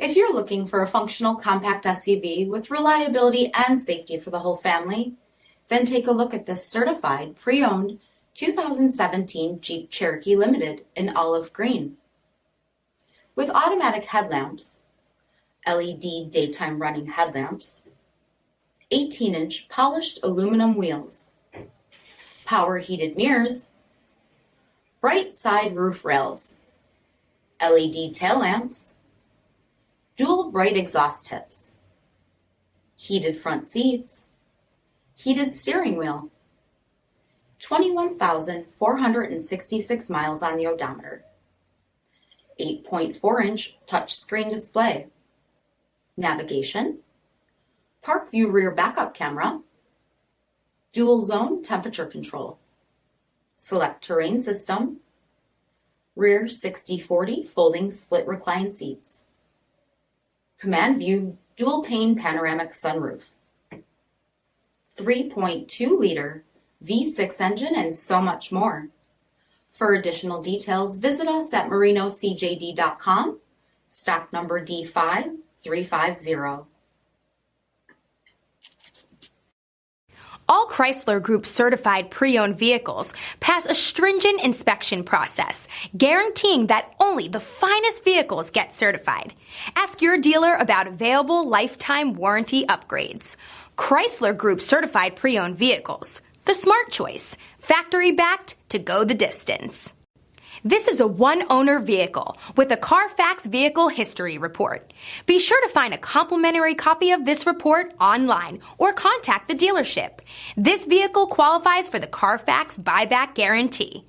If you're looking for a functional compact SUV with reliability and safety for the whole family, then take a look at this certified pre-owned 2017 Jeep Cherokee Limited in olive green. With automatic headlamps, LED daytime running headlamps, 18-inch polished aluminum wheels, power heated mirrors, bright side roof rails, LED tail lamps, dual bright exhaust tips, heated front seats, heated steering wheel, 21,466 miles on the odometer, 8.4-inch touchscreen display, navigation, park view rear backup camera, dual zone temperature control, SELEC-TERRAIN system, rear 60/40 folding split recline seats, command view dual-pane panoramic sunroof, 3.2-liter V6 engine, and so much more. For additional details, visit us at marinocjd.com, stock number D5350. All Chrysler Group certified pre-owned vehicles pass a stringent inspection process, guaranteeing that only the finest vehicles get certified. Ask your dealer about available lifetime warranty upgrades. Chrysler Group certified pre-owned vehicles, the smart choice, factory backed to go the distance. This is a one-owner vehicle with a CARFAX vehicle history report. Be sure to find a complimentary copy of this report online or contact the dealership. This vehicle qualifies for the CARFAX buyback guarantee.